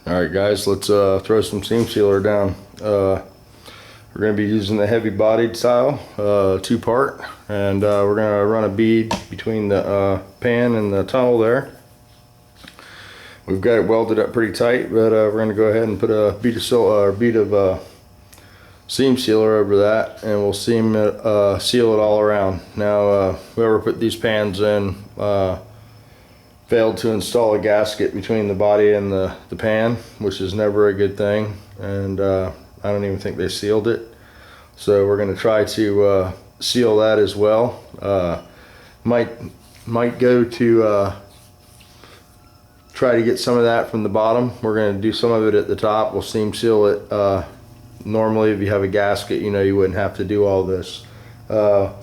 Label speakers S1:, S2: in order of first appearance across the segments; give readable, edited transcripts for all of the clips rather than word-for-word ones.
S1: Alright guys, let's throw some seam sealer down. We're going to be using the heavy bodied style, 2-part, and we're going to run a bead between the pan and the tunnel there. We've got it welded up pretty tight, but we're going to go ahead and put a bead of seam sealer over that, and we'll seal it all around. Now whoever put these pans in failed to install a gasket between the body and the pan, which is never a good thing, and I don't even think they sealed it. So we're going to try to seal that as well. Might go to try to get some of that from the bottom. We're going to do some of it at the top. We'll seam seal it. Normally if you have a gasket, you know, you wouldn't have to do all this. The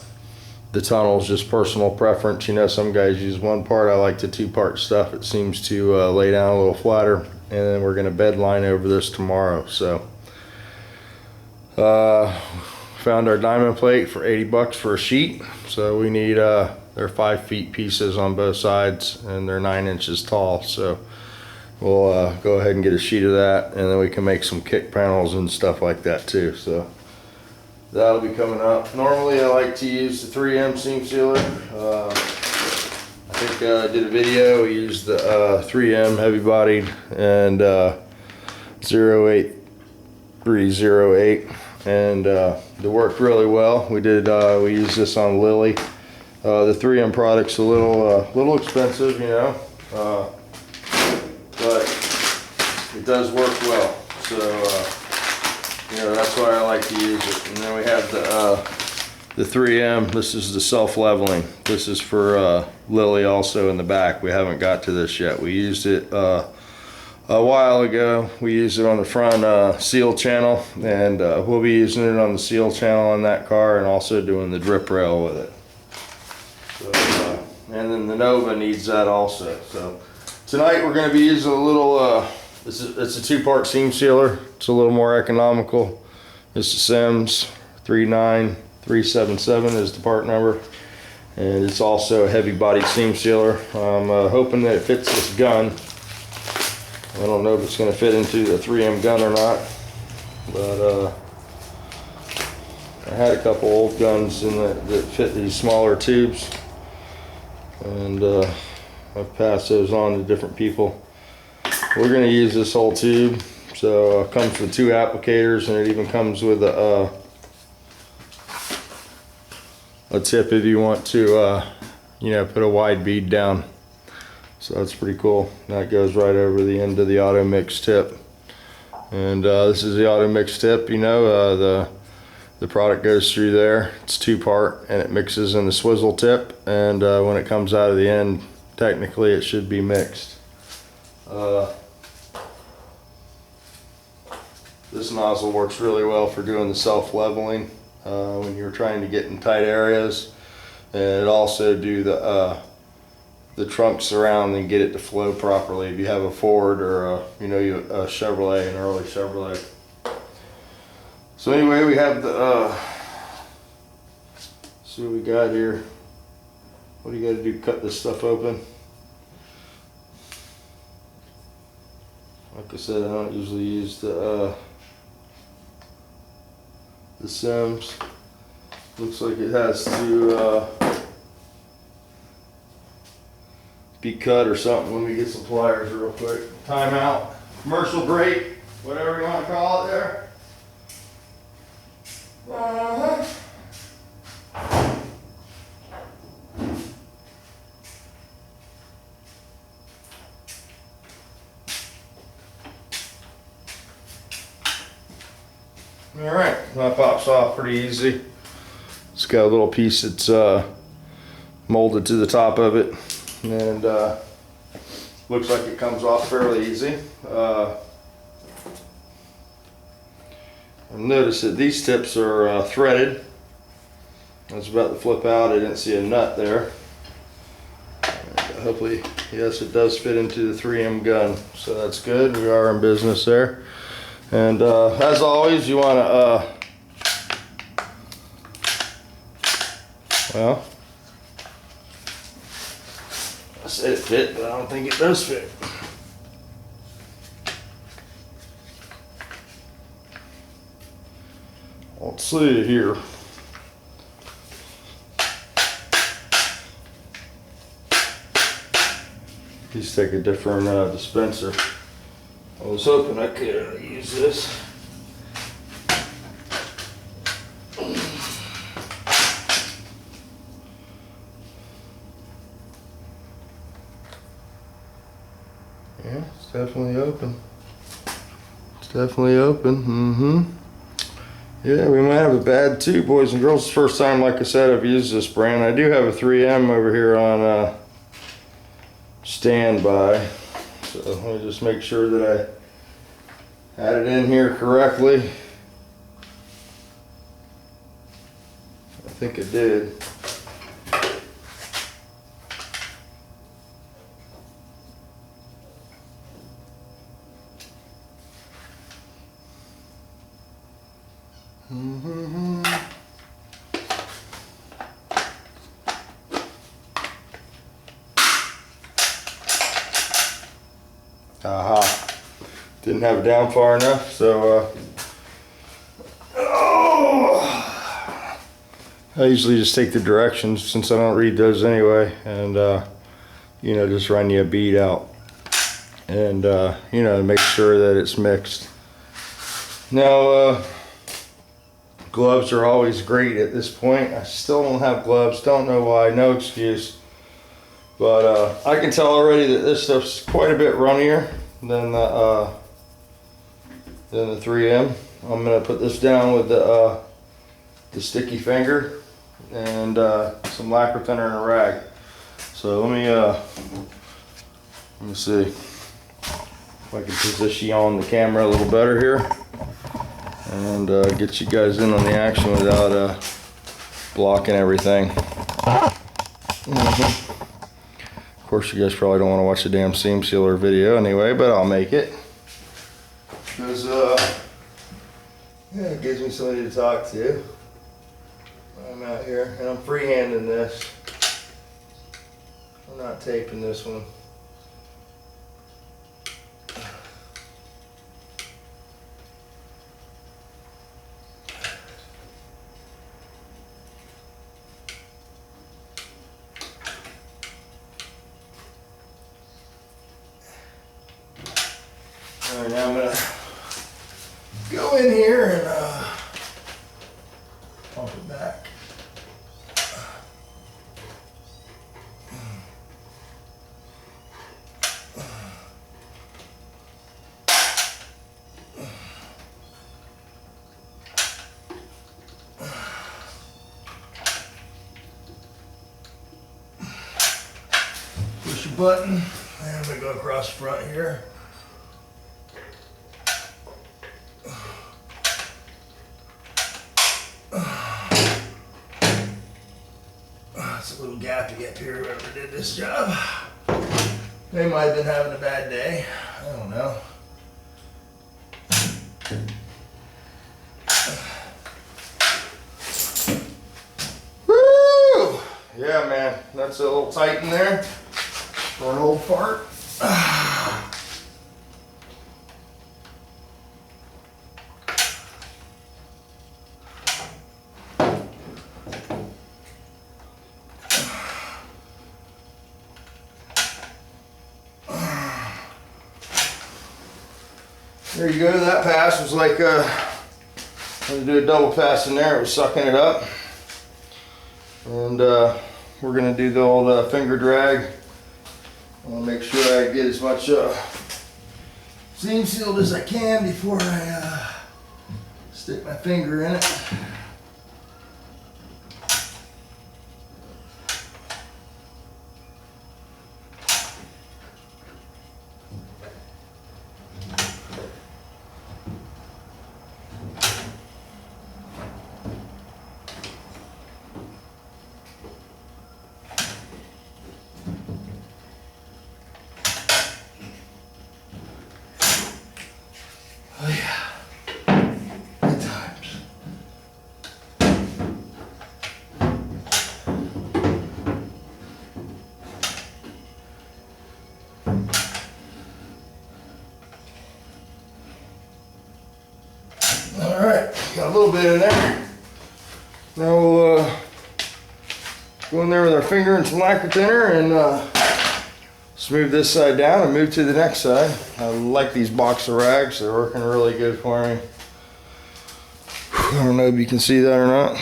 S1: tunnel is just personal preference. You know, some guys use 1-part. I like the 2-part stuff. It seems to lay down a little flatter. And then we're going to bed line over this tomorrow. So found our diamond plate for 80 bucks for a sheet. So we need they're 5 feet pieces on both sides, and they're 9 inches tall. So we'll go ahead and get a sheet of that, and then we can make some kick panels and stuff like that too. So that'll be coming up. Normally I like to use the 3M seam sealer. I think I did a video. We used the 3M heavy bodied and 08308, and it worked really well. We used this on Lily. The 3M product's a little expensive, you know, but it does work well. So you know, that's why I like to use it. And then we have the 3M. This is the self-leveling. This is for Lily also in the back. We haven't got to this yet. We used it a while ago. We used it on the front seal channel, and we'll be using it on the seal channel on that car, and also doing the drip rail with it. So, and then the Nova needs that also. So tonight we're going to be using a little it's a 2-part seam sealer. It's a little more economical. It's the Sims 39377 is the part number, and it's also a heavy body seam sealer. I'm hoping that it fits this gun. I don't know if it's going to fit into the 3M gun or not, but I had a couple old guns that fit these smaller tubes, and I've passed those on to different people. We're going to use this whole tube. So it comes with 2 applicators, and it even comes with a tip if you want to you know, put a wide bead down. So that's pretty cool. That goes right over the end of the auto mix tip. And this is the auto mix tip. You know, the product goes through there. It's 2-part, and it mixes in the swizzle tip, and when it comes out of the end, technically it should be mixed. This nozzle works really well for doing the self-leveling when you're trying to get in tight areas, and it also do the trunks around and get it to flow properly if you have a Ford or a Chevrolet, an early Chevrolet. So anyway, we have the see what we got here. What do you got to do? Cut this stuff open. Like I said, I don't usually use the Sims. Looks like it has to be cut or something. When we get some pliers real quick. Time out. Commercial break. Whatever you want to call it there. Alright, that pops off pretty easy. It's got a little piece that's molded to the top of it, and looks like it comes off fairly easy. Notice that these tips are threaded. I was about to flip out. I didn't see a nut there. Hopefully, yes, it does fit into the 3M gun, so that's good. We are in business there. And as always, you want to well, I said it fit, but I don't think it does fit. Let's see here. Let's take a different dispenser. I was hoping I could use this. Yeah, it's definitely open. It's definitely open. Yeah, we might have a bad too, boys and girls. It's the first time, like I said, I've used this brand. I do have a 3M over here on standby. So let me just make sure that I had it in here correctly. I think it did. Aha. Didn't have it down far enough, so I usually just take the directions since I don't read those anyway, and you know, just run you a bead out and you know, make sure that it's mixed. Now gloves are always great at this point. I still don't have gloves, don't know why, no excuse. But I can tell already that this stuff's quite a bit runnier than the 3M. I'm gonna put this down with the sticky finger and some lacquer thinner and a rag. So let me see if I can position you on the camera a little better here and get you guys in on the action without blocking everything. Of course, you guys probably don't want to watch the damn seam sealer video anyway, but I'll make it. Because, yeah, it gives me somebody to talk to. I'm out here, and I'm freehanding this. I'm not taping this one. Alright, now I'm gonna go in here and pump it back. Push a button, and I'm gonna go across the front here. It's a little gappy up here, whoever did this job. They might have been having a bad day. I don't know. Woo! Yeah, man, that's a little tight in there for an old fart. There you go, that pass was like, I'm gonna do a double pass in there, it was sucking it up. And we're gonna do the old finger drag. I wanna make sure I get as much seam sealed as I can before I stick my finger in it. Oh yeah, good times. All right. got a little bit in there. Now we'll go in there with our finger and some lacquer thinner and smooth this side down and move to the next side. I like these boxer rags. They're working really good for me. I don't know if you can see that or not.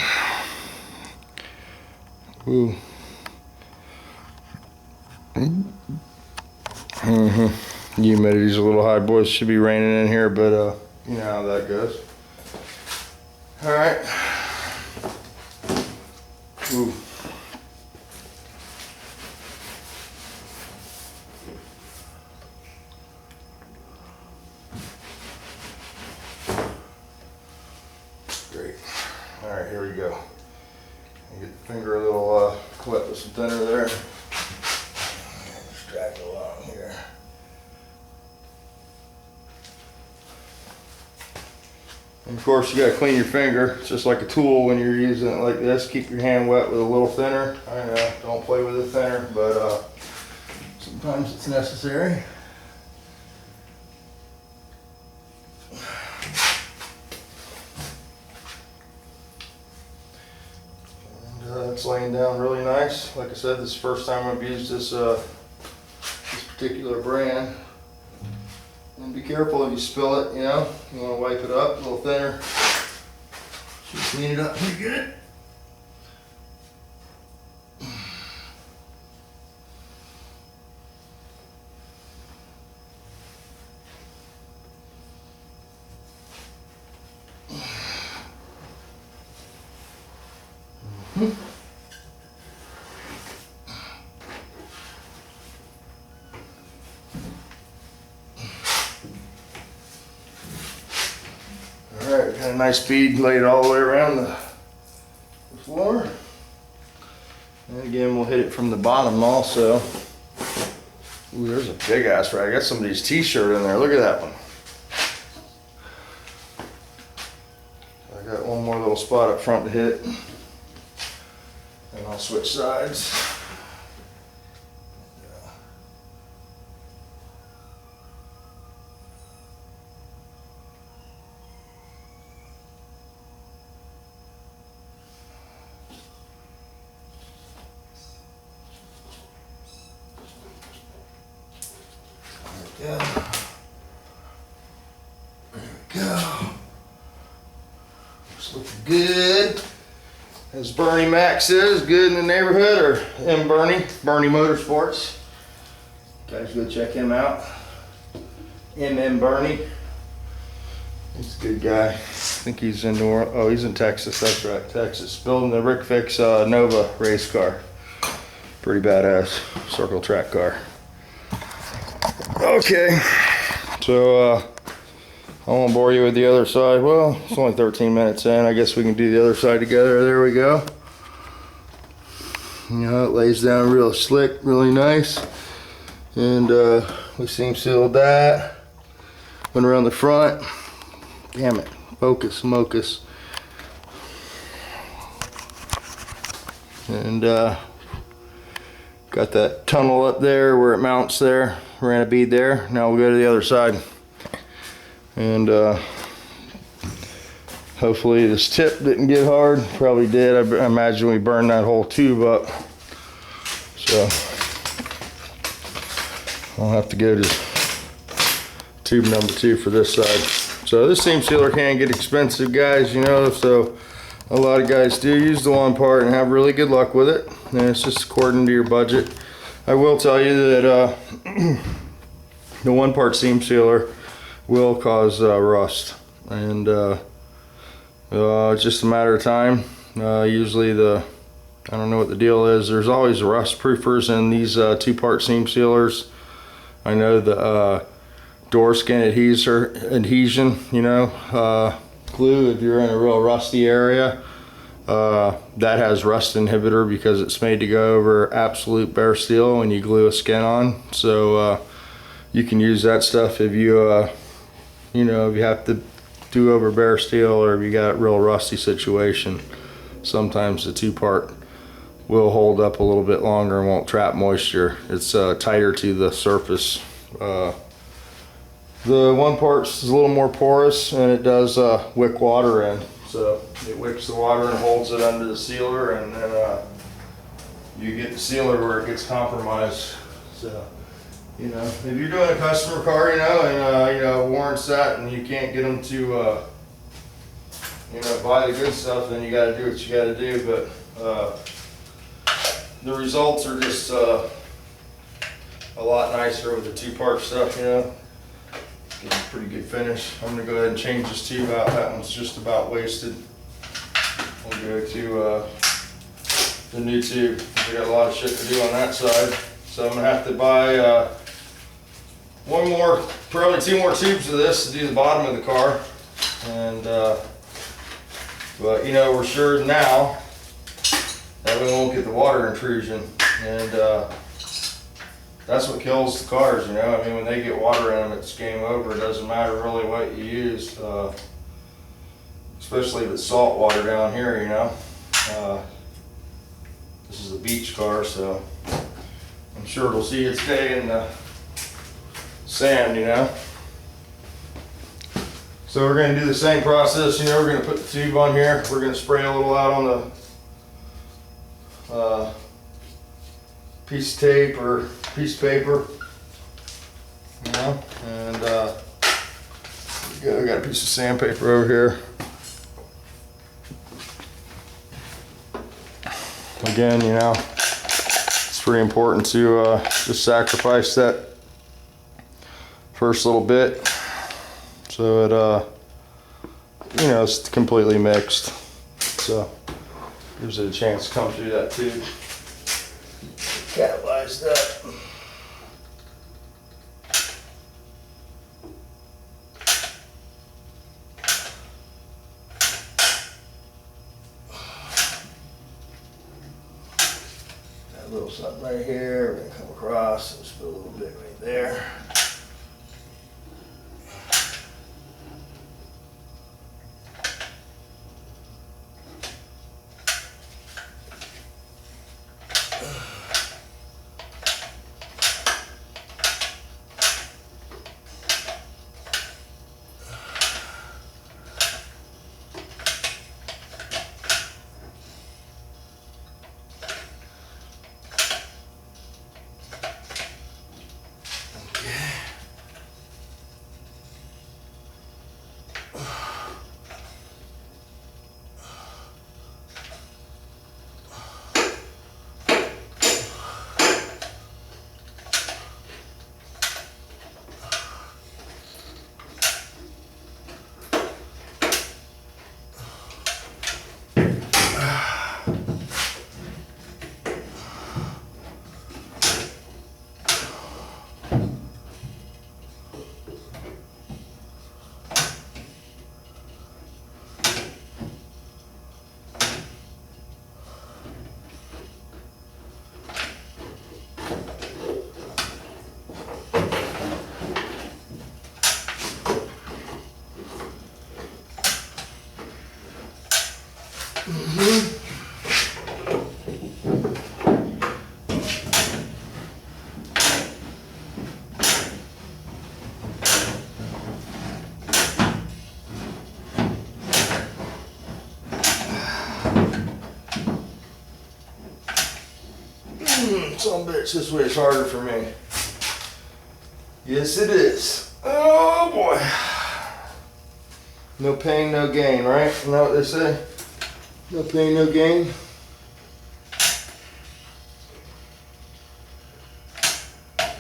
S1: Ooh. Humidity's a little high, boys. Should be raining in here, but you know how that goes. All right. Ooh. Great. All right, here we go. Get the finger a little wet with some thinner there. Just drag it along here. And of course, you got to clean your finger. It's just like a tool when you're using it like this. Keep your hand wet with a little thinner. I know, don't play with the thinner, but sometimes it's necessary. It's laying down really nice. Like I said, this is the first time I've used this particular brand. And be careful if you spill it, you know. You want to wipe it up a little thinner. Should clean it up pretty good. Alright, got a nice bead laid all the way around the floor. And again, we'll hit it from the bottom also. Ooh, there's a big ass rag. I got somebody's t-shirt in there. Look at that one. I got one more little spot up front to hit. And I'll switch sides. There we go. It's looking good. As Bernie Mac says, good in the neighborhood, or M. Bernie Motorsports. Guys, go check him out. M. Bernie. He's a good guy. I think he's in New Orleans. Oh, he's in Texas. That's right, Texas. Building the Rick Fix Nova race car. Pretty badass circle track car. Okay, so I won't bore you with the other side. Well, it's only 13 minutes in. I guess we can do the other side together. There we go. You know, it lays down real slick, really nice. And we seam sealed that. Went around the front. Damn it, focus, mocus. And got that tunnel up there where it mounts there. Ran a bead there. Now we'll go to the other side. And hopefully this tip didn't get hard. Probably did. I imagine we burned that whole tube up. So I'll have to go to tube number 2 for this side. So this seam sealer can get expensive, guys, you know, so a lot of guys do use the one part and have really good luck with it. And it's just according to your budget. I will tell you that the one part seam sealer will cause rust, and it's just a matter of time. Usually I don't know what the deal is. There's always rust proofers in these 2-part seam sealers. I know the door skin adhesion, you know, glue, if you're in a real rusty area, that has rust inhibitor because it's made to go over absolute bare steel when you glue a skin on. So you can use that stuff if you you know, if you have to do over bare steel, or if you got a real rusty situation. Sometimes the 2-part will hold up a little bit longer and won't trap moisture. It's tighter to the surface. The 1 part's a little more porous, and it does wick water in. So it wicks the water and holds it under the sealer, and then you get the sealer where it gets compromised. So, you know, if you're doing a customer car, you know, and you know, warrants that, and you can't get them to, you know, buy the good stuff, then you got to do what you got to do. But the results are just a lot nicer with the two-part stuff, you know. Getting a pretty good finish. I'm gonna go ahead and change this tube out. That one's just about wasted. We'll go to the new tube. We got a lot of shit to do on that side, so I'm gonna have to buy one more, probably 2 more tubes of this to do the bottom of the car. And but you know, we're sure now that we won't get the water intrusion, and that's what kills the cars, you know. I mean, when they get water in them, it's game over. It doesn't matter really what you use, especially if it's salt water down here, you know. This is a beach car, so I'm sure it'll see its day in the sand, you know. So we're going to do the same process, you know. We're going to put the tube on here. We're going to spray a little out on the piece of tape or piece of paper, you know, and I got a piece of sandpaper over here. Again, you know, it's pretty important to just sacrifice that first little bit so it, you know, it's completely mixed. So gives it a chance to come through that tube. Catalyze that. Got a little something right here. We're gonna come across and just put a little bit right there. Some bitch, this way is harder for me. Yes, it is. Oh boy. No pain, no gain, right? Isn't that what they say? No pain, no gain. I'm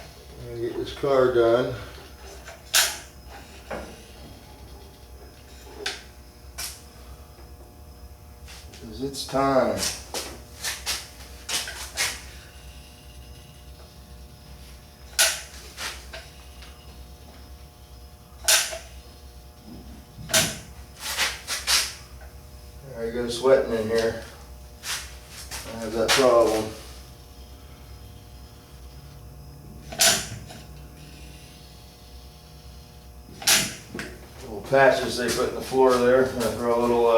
S1: gonna get this car done. Because it's time. There you go, sweating in here. I have that problem. Little patches they put in the floor there. I'm gonna throw a little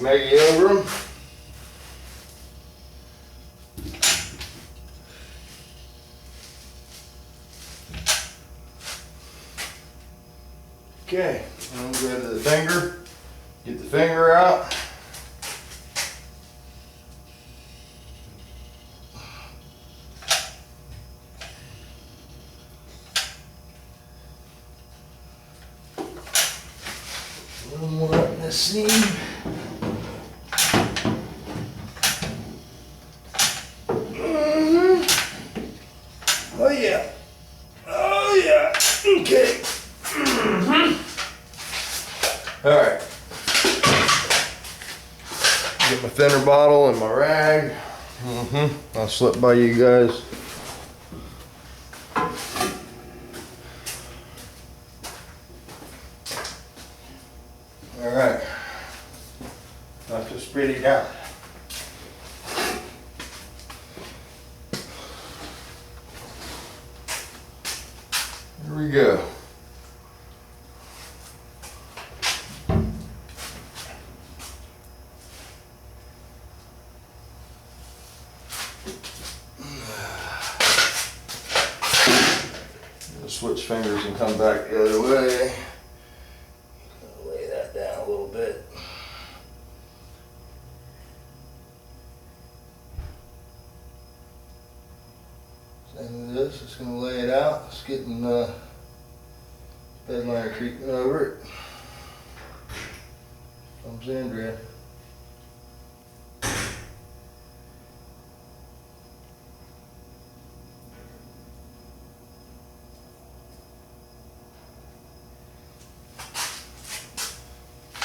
S1: Maggie over them. Okay, I'm gonna go to the finger, get the finger out. A little more up in the seam. Oh yeah. Oh yeah. Okay. All right. Get my thinner bottle and my rag. I'll slip by you guys. All right. Knock this pretty down. Here we go. Switch fingers and come back the other way. Lay that down a little bit. Same with this, just gonna lay it out. It's getting bed liner treatment over it. Comes Andrea.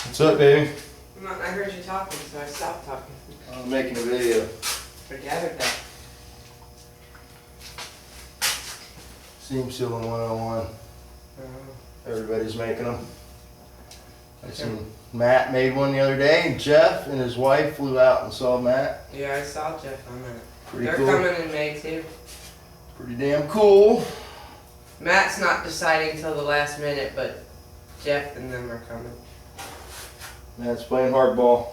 S1: What's up, baby?
S2: I heard you talking, so I stopped talking.
S1: I'm making a video.
S2: I gathered that.
S1: Seam sealing 101. Everybody's making them. I seen Matt made one the other day, and Jeff and his wife flew out and saw Matt.
S2: Yeah, I saw Jeff on that.
S1: Pretty
S2: They're
S1: cool.
S2: coming in May too.
S1: Pretty damn cool.
S2: Matt's not deciding till the last minute, but Jeff and them are coming.
S1: Matt's playing hardball.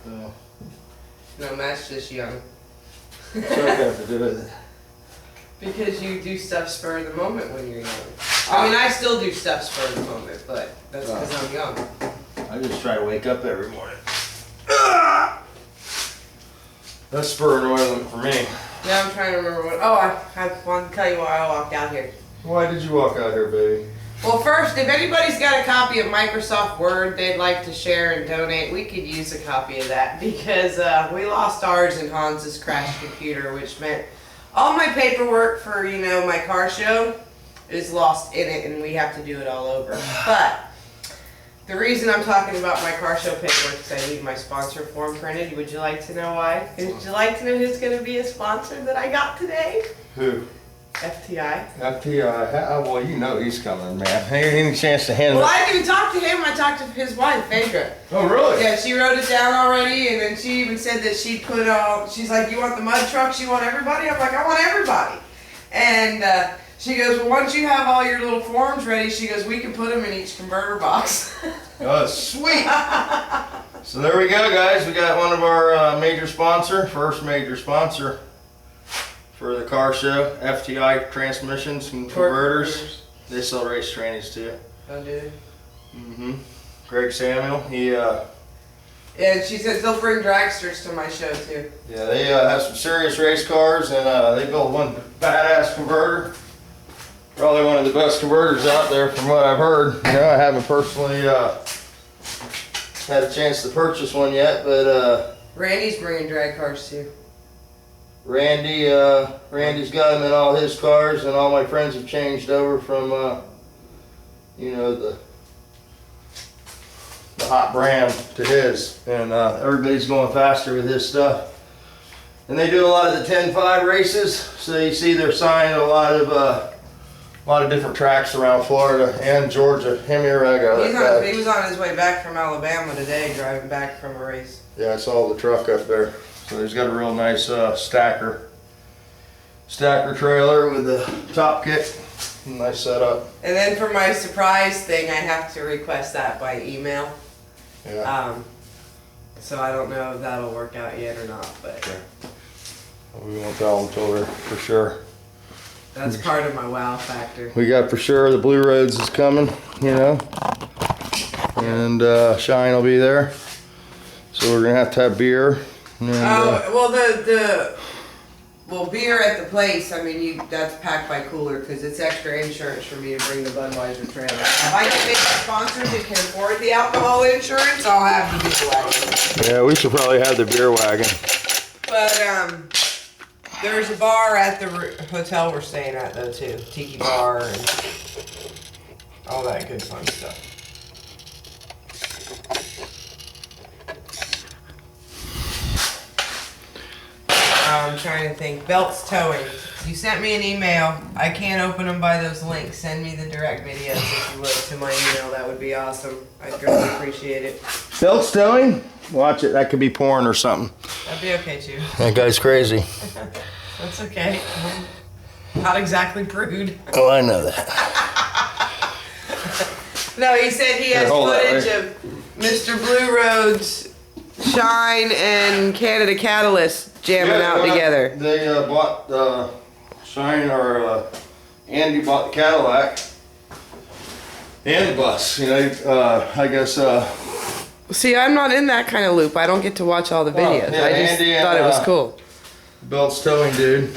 S1: So,
S2: No, Matt's just young.
S1: what's that got to do with it?
S2: Because you do stuff spur of the moment when you're young. I mean, I still do stuff spur of the moment, but that's because I'm young.
S1: I just try to wake up every morning. That's spurring oil for me.
S2: Yeah, I'm trying to remember what. Oh, I wanted to tell you why I walked out here.
S1: Why did you walk out here, baby?
S2: Well, first, if anybody's got a copy of Microsoft Word they'd like to share and donate, we could use a copy of that because we lost ours in Hans's crashed computer, which meant all my paperwork for, you know, my car show is lost in it and we have to do it all over. But the reason I'm talking about my car show paperwork is I need my sponsor form printed. Would you like to know why? Would you like to know who's going to be a sponsor that I got today?
S1: Who?
S2: FTI.
S1: FTI. Well, you know he's coming, man. Ain't any chance to handle
S2: Well,
S1: it.
S2: I didn't even talk to him. I talked to his wife, Phaedra.
S1: Oh, really?
S2: Yeah, she wrote it down already, and then she even said that she'd put she's like, you want the mud trucks, you want everybody? I'm like, I want everybody. And she goes, well, once you have all your little forms ready, she goes, we can put them in each converter box.
S1: Oh, sweet. So there we go, guys. We got one of our first major sponsor for the car show, FTI Transmissions and Converters. They sell race trainings too.
S2: Oh, do they?
S1: Mm-hmm. Greg Samuel,
S2: And she says they'll bring dragsters to my show too.
S1: yeah, they have some serious race cars, and they built one badass converter. Probably one of the best converters out there from what I've heard. You know, I haven't personally had a chance to purchase one yet, but
S2: Randy's bringing drag cars too.
S1: Randy's got them in all his cars, and all my friends have changed over from, you know, the hot brand to his, and everybody's going faster with his stuff. And they do a lot of the 10-5 races, so you see they're signing a lot of different tracks around Florida and Georgia. Him here, I got
S2: He was on his way back from Alabama today, driving back from a race.
S1: Yeah, I saw the truck up there. So he's got a real nice stacker trailer with the top kit. Nice setup.
S2: And then for my surprise thing, I have to request that by email.
S1: Yeah.
S2: So I don't know if that'll work out yet or not, but
S1: We won't tell them till they're for sure.
S2: That's part of my wow factor.
S1: We got for sure the Blue Roads is coming, you know, and Shine will be there. So we're gonna have to have beer. And,
S2: Well, beer at the place, I mean, that's packed by cooler because it's extra insurance for me to bring the Budweiser trailer. If I can make sponsors that can afford the alcohol insurance, I'll have the beer wagon.
S1: yeah, we should probably have the beer wagon.
S2: But there's a bar at the hotel we're staying at though too, tiki bar and all that good fun stuff. I'm trying to think. Belts Towing. You sent me an email. I can't open them by those links. Send me the direct videos if you would to my email. That would be awesome. I'd greatly appreciate it.
S1: Belts Towing? Watch it. That could be porn or something.
S2: That'd be okay too.
S1: That guy's crazy.
S2: That's okay. I'm not exactly prude.
S1: Oh, I know that.
S2: No, he said he has
S1: hold that,
S2: footage
S1: right?
S2: of Mr. Blue Roads, Shine, and Canada Catalyst jamming out together.
S1: They bought Shine, or Andy bought the Cadillac and the bus. You know, I guess.
S2: See, I'm not in that kind of loop. I don't get to watch all the videos.
S1: yeah,
S2: I just
S1: Andy
S2: thought
S1: and,
S2: it was cool.
S1: Belts Towing, dude.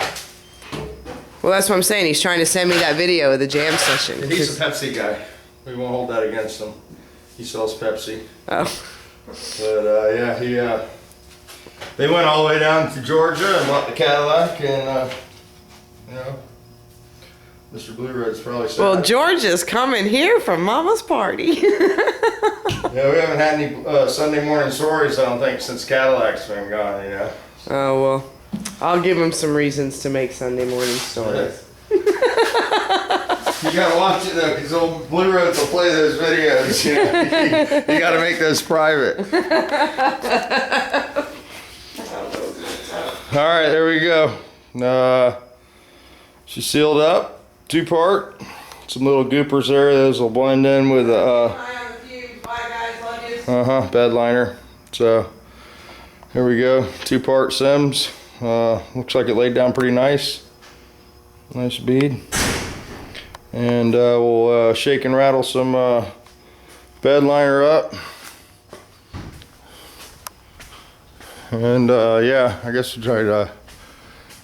S2: Well, that's what I'm saying. He's trying to send me that video of the jam session.
S1: He's a Pepsi guy. We won't hold that against him. He sells Pepsi.
S2: Oh.
S1: But yeah, they went all the way down to Georgia and bought the Cadillac, and you know, Mr. Blue Road's probably sad.
S2: Well, George is coming here from Mama's party.
S1: Yeah, we haven't had any Sunday morning stories, I don't think, since Cadillac's been gone, you know.
S2: Oh, well. I'll give him some reasons to make Sunday morning stories.
S1: You gotta watch it though, because old Blue Roads will play those videos. You know? You gotta make those private. All right, there we go. She's sealed up, 2-part. Some little goopers there. Those will blend in with bed liner. So here we go, 2-part Sims. Looks like it laid down pretty nice. Nice bead. And we'll shake and rattle some bed liner up. And yeah, I guess we'll try to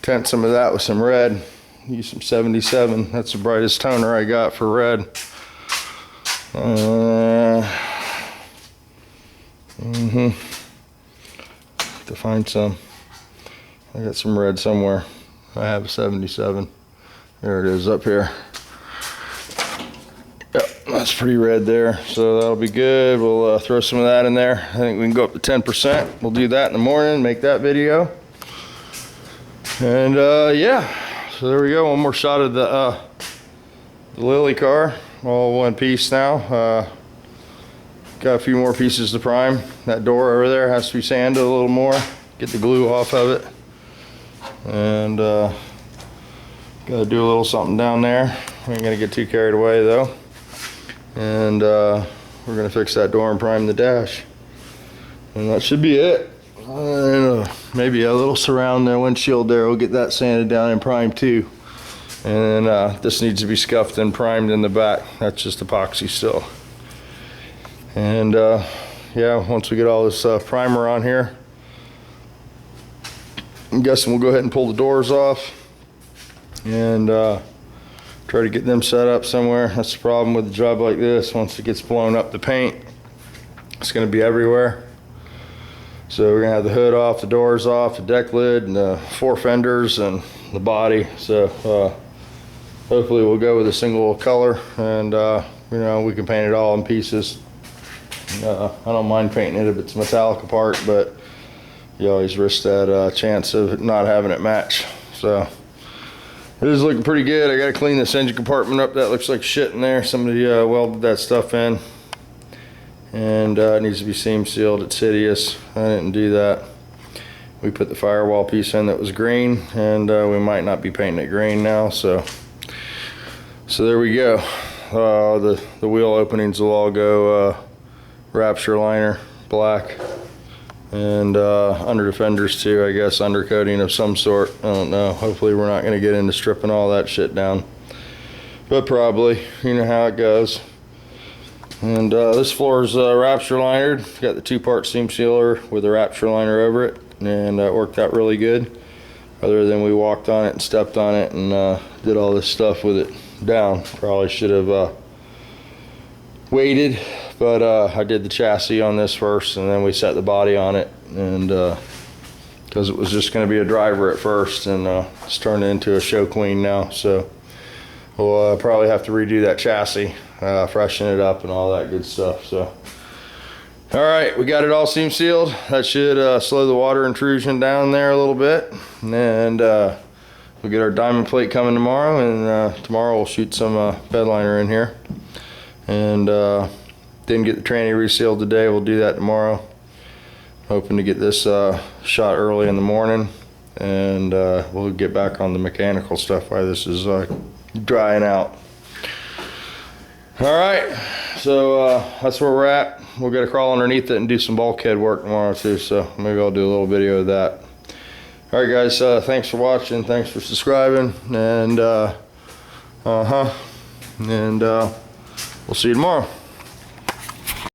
S1: tint some of that with some red. Use some 77. That's the brightest toner I got for red. To find some. I got some red somewhere. I have a 77. There it is up here. Yep, that's pretty red there. So that'll be good. We'll throw some of that in there. I think we can go up to 10%. We'll do that in the morning, make that video. And yeah, so there we go. One more shot of the Lily car. All one piece now. Got a few more pieces to prime. That door over there has to be sanded a little more. Get the glue off of it. And gotta do a little something down there. We ain't gonna get too carried away though. And we're gonna fix that door and prime the dash. And that should be it. Maybe a little surround the windshield there. We'll get that sanded down and primed too. And then this needs to be scuffed and primed in the back. That's just epoxy still. And yeah, once we get all this primer on here, I'm guessing we'll go ahead and pull the doors off and try to get them set up somewhere. That's the problem with a job like this. Once it gets blown up, the paint, it's going to be everywhere. So we're going to have the hood off, the doors off, the deck lid, and the 4 fenders and the body. So hopefully we'll go with a single color, and you know, we can paint it all in pieces. I don't mind painting it if it's metallic part, but you always risk that chance of not having it match. So it is looking pretty good. I got to clean this engine compartment up. That looks like shit in there. Somebody welded that stuff in, and it needs to be seam sealed. It's hideous. I didn't do that. We put the firewall piece in that was green, and we might not be painting it green now. So there we go. The wheel openings will all go Rapture liner black, and under fenders too, I guess, undercoating of some sort. I don't know. Hopefully we're not going to get into stripping all that shit down, but probably, you know how it goes. And this floor is Rapture linered. Got the 2-part seam sealer with a Rapture liner over it, and it worked out really good. Other than we walked on it and stepped on it and did all this stuff with it down. Probably should have waited, but I did the chassis on this first, and then we set the body on it, and because it was just going to be a driver at first, and it's turned into a show queen now. So we'll probably have to redo that chassis, freshen it up and all that good stuff. So all right, we got it all seam sealed. That should slow the water intrusion down there a little bit, and we'll get our diamond plate coming tomorrow, and tomorrow we'll shoot some bed liner in here. And didn't get the tranny resealed today. We'll do that tomorrow. Hoping to get this shot early in the morning, and we'll get back on the mechanical stuff while this is drying out. All right, so that's where we're at. We'll get a crawl underneath it and do some bulkhead work tomorrow too, so maybe I'll do a little video of that. All right guys, thanks for watching, thanks for subscribing, and we'll see you tomorrow.